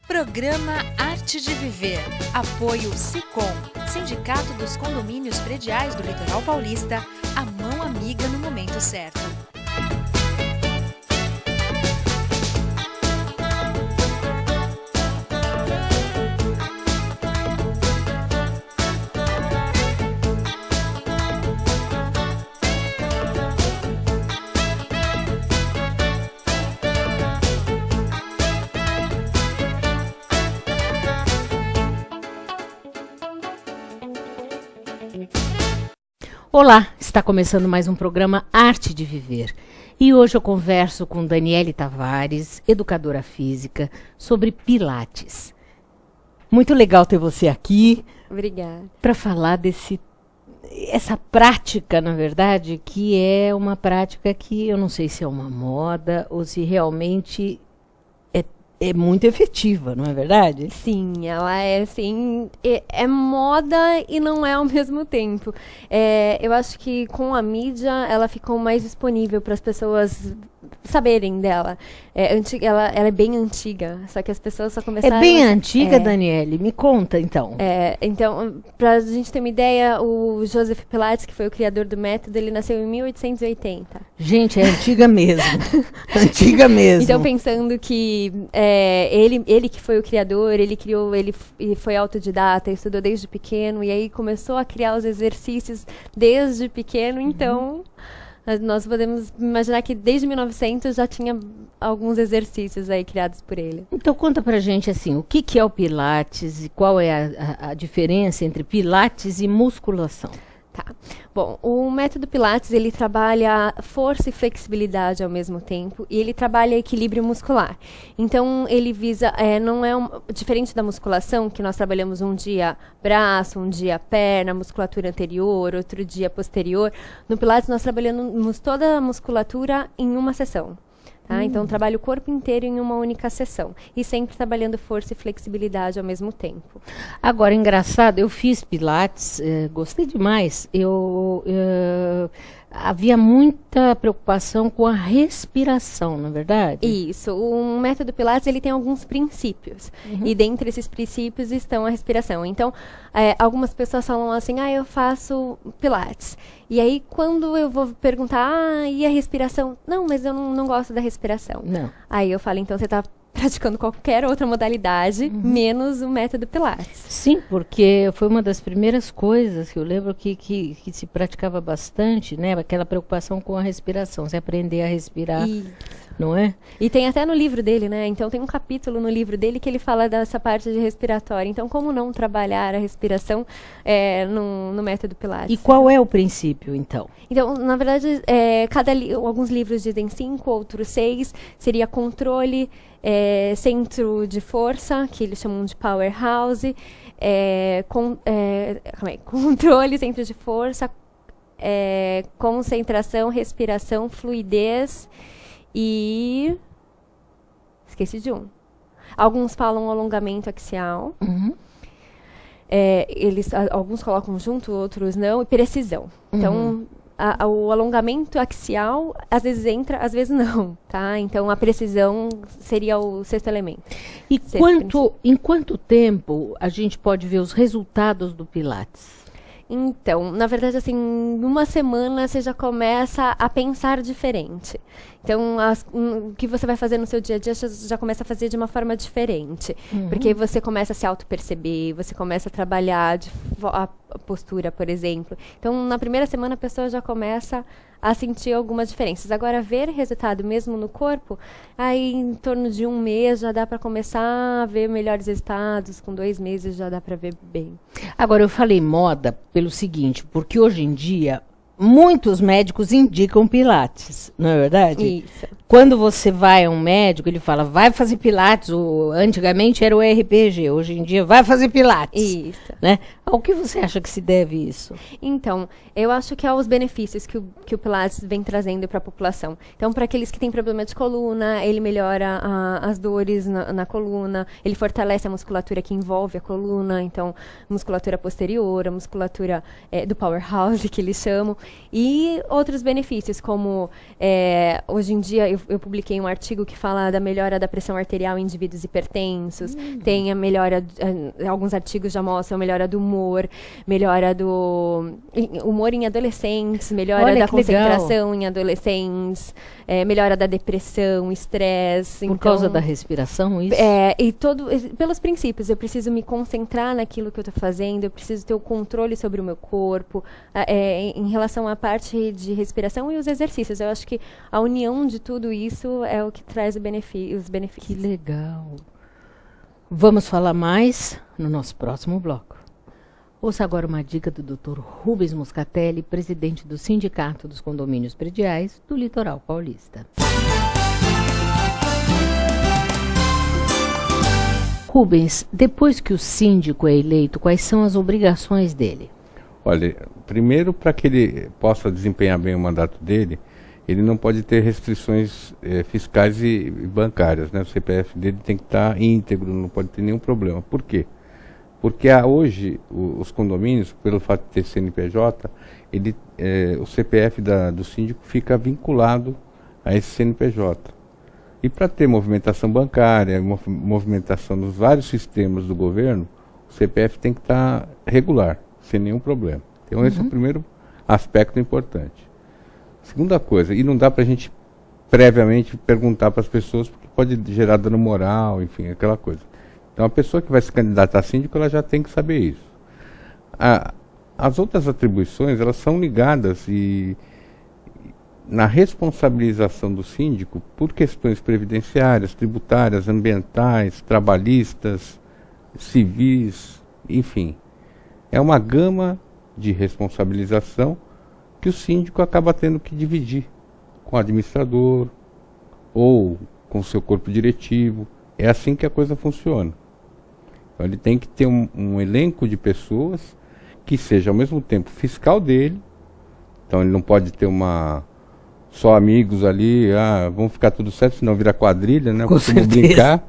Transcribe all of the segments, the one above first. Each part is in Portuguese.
Programa Arte de Viver. Apoio Sicom, Sindicato dos Condomínios Prediais do Litoral Paulista, a mão amiga no momento certo. Olá, está começando mais um programa Arte de Viver. E hoje eu converso com Daniele Tavares, educadora física, sobre Pilates. Muito legal ter você aqui. Obrigada. Para falar essa prática, na verdade, que é uma prática que eu não sei se é uma moda ou se realmente é muito efetiva, não é verdade? Sim, ela é assim, é moda e não é ao mesmo tempo. Eu acho que com a mídia ela ficou mais disponível para as pessoas saberem dela. Ela é bem antiga, só que as pessoas só começaram... É bem antiga, Daniele? Me conta, então. Então, para a gente ter uma ideia, o Joseph Pilates, que foi o criador do método, ele nasceu em 1880. Gente, é antiga mesmo. Antiga mesmo. Então, pensando que ele que foi o criador, ele foi autodidata, estudou desde pequeno, e aí começou a criar os exercícios desde pequeno, então... Nós podemos imaginar que desde 1900 já tinha alguns exercícios aí criados por ele. Então conta pra gente assim, o que é o Pilates e qual é a diferença entre Pilates e musculação? Tá. Bom, o método Pilates, ele trabalha força e flexibilidade ao mesmo tempo e ele trabalha equilíbrio muscular. Então, ele visa, diferente da musculação, que nós trabalhamos um dia braço, um dia perna, musculatura anterior, outro dia posterior. No Pilates, nós trabalhamos toda a musculatura em uma sessão. Tá? Então, trabalha o corpo inteiro em uma única sessão. E sempre trabalhando força e flexibilidade ao mesmo tempo. Agora, engraçado, eu fiz Pilates, gostei demais. Havia muita preocupação com a respiração, não é verdade? Isso. O método Pilates, ele tem alguns princípios. E dentre esses princípios estão a respiração. Então, algumas pessoas falam assim, eu faço Pilates. E aí, quando eu vou perguntar, e a respiração? Não, mas eu não gosto da respiração. Não. Aí eu falo, então você está praticando qualquer outra modalidade, menos o método Pilates. Sim, porque foi uma das primeiras coisas que eu lembro que se praticava bastante, né? Aquela preocupação com a respiração, você aprender a respirar, não é? E tem até no livro dele, né? Então tem um capítulo no livro dele que ele fala dessa parte de respiratória. Então, como não trabalhar a respiração no método Pilates? E qual é o princípio, então? Então, na verdade, alguns livros dizem 5, outros 6. Seria controle, centro de força, que eles chamam de powerhouse, controle, centro de força, concentração, respiração, fluidez e... esqueci de um. Alguns falam alongamento axial. Alguns colocam junto, outros não, e precisão. Então, o alongamento axial às vezes entra, às vezes não, tá? Então, a precisão seria o sexto elemento. E em quanto tempo a gente pode ver os resultados do Pilates? Então, na verdade, assim, em uma semana você já começa a pensar diferente. Então, o que você vai fazer no seu dia a dia já começa a fazer de uma forma diferente. Porque você começa a se auto-perceber, você começa a trabalhar a postura, por exemplo. Então, na primeira semana, a pessoa já começa a sentir algumas diferenças. Agora, ver resultado mesmo no corpo, aí em torno de 1 mês já dá para começar a ver melhores resultados, com 2 meses já dá para ver bem. Agora, eu falei moda pelo seguinte, porque hoje em dia muitos médicos indicam Pilates, não é verdade? Isso. Quando você vai a um médico, ele fala, vai fazer Pilates. Antigamente era o RPG, hoje em dia vai fazer Pilates. Isso. Né? Ao que você acha que se deve isso? Então, eu acho que é os benefícios que o Pilates vem trazendo para a população. Então, para aqueles que têm problema de coluna, ele melhora as dores na coluna, ele fortalece a musculatura que envolve a coluna, então, musculatura posterior, a musculatura do powerhouse, que eles chamam, e outros benefícios, como hoje em dia, eu eu publiquei um artigo que fala da melhora da pressão arterial em indivíduos hipertensos, tem a melhora, alguns artigos já mostram a melhora do humor, melhora do humor em adolescentes, melhora da concentração em adolescentes, melhora da depressão, estresse. Por causa da respiração, isso? Pelos princípios, eu preciso me concentrar naquilo que eu estou fazendo, eu preciso ter o controle sobre o meu corpo, em relação à parte de respiração e os exercícios. Eu acho que a união de tudo isso é o que traz os benefícios. Que legal. Vamos falar mais no nosso próximo bloco. Ouça agora uma dica do Dr. Rubens Moscatelli, presidente do Sindicato dos Condomínios Prediais do Litoral Paulista. Rubens, depois que o síndico é eleito, quais são as obrigações dele? Olha, primeiro, para que ele possa desempenhar bem o mandato dele, ele não pode ter restrições fiscais e bancárias, né? O CPF dele tem que estar íntegro, não pode ter nenhum problema. Por quê? Porque hoje os condomínios, pelo fato de ter CNPJ, o CPF do síndico fica vinculado a esse CNPJ. E para ter movimentação bancária, movimentação nos vários sistemas do governo, o CPF tem que estar regular, sem nenhum problema. Então esse é o primeiro aspecto importante. Segunda coisa, e não dá para a gente previamente perguntar para as pessoas, porque pode gerar dano moral, enfim, aquela coisa. Então a pessoa que vai se candidatar a síndico, ela já tem que saber isso. As outras atribuições, elas são ligadas na responsabilização do síndico por questões previdenciárias, tributárias, ambientais, trabalhistas, civis, enfim. É uma gama de responsabilização que o síndico acaba tendo que dividir com o administrador ou com o seu corpo diretivo. É assim que a coisa funciona. Então ele tem que ter um elenco de pessoas que seja ao mesmo tempo fiscal dele. Então ele não pode ter só amigos ali, vamos ficar tudo certo, senão vira quadrilha, né? Como brincar.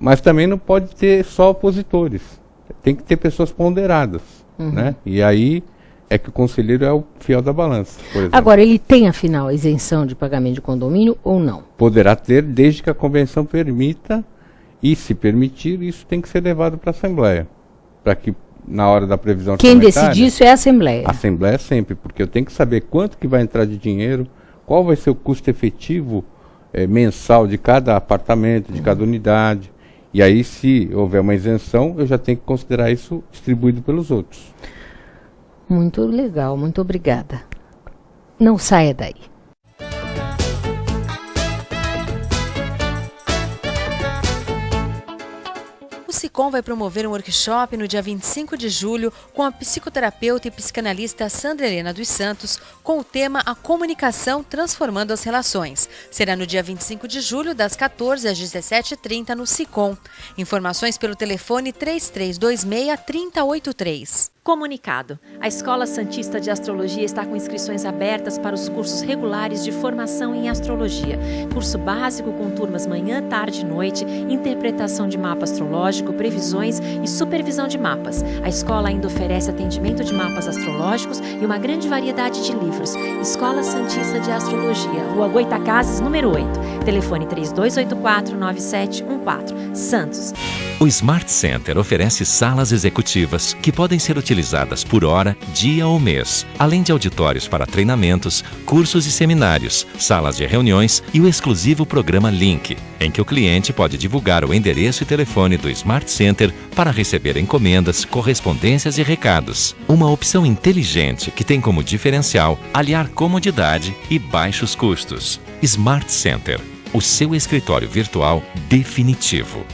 Mas também não pode ter só opositores. Tem que ter pessoas ponderadas, né? E aí é que o conselheiro é o fiel da balança, por exemplo. Agora, ele tem, afinal, isenção de pagamento de condomínio ou não? Poderá ter, desde que a convenção permita, e se permitir, isso tem que ser levado para a Assembleia, para que na hora da previsão quem decide isso é a Assembleia? A Assembleia sempre, porque eu tenho que saber quanto que vai entrar de dinheiro, qual vai ser o custo efetivo mensal de cada apartamento, de cada unidade. E aí, se houver uma isenção, eu já tenho que considerar isso distribuído pelos outros. Muito legal, muito obrigada. Não saia daí. O SICOM vai promover um workshop no dia 25 de julho com a psicoterapeuta e psicanalista Sandra Helena dos Santos com o tema A Comunicação Transformando as Relações. Será no dia 25 de julho, das 14 às 17h30 no SICOM. Informações pelo telefone 3326-3083. Comunicado. A Escola Santista de Astrologia está com inscrições abertas para os cursos regulares de formação em astrologia. Curso básico com turmas manhã, tarde e noite, interpretação de mapa astrológico, previsões e supervisão de mapas. A escola ainda oferece atendimento de mapas astrológicos e uma grande variedade de livros. Escola Santista de Astrologia, Rua Goitacazes, número 8. Telefone 3284-9714. Santos. O Smart Center oferece salas executivas que podem ser utilizadas por hora, dia ou mês, além de auditórios para treinamentos, cursos e seminários, salas de reuniões e o exclusivo programa Link, em que o cliente pode divulgar o endereço e telefone do Smart Center para receber encomendas, correspondências e recados. Uma opção inteligente que tem como diferencial aliar comodidade e baixos custos. Smart Center, o seu escritório virtual definitivo.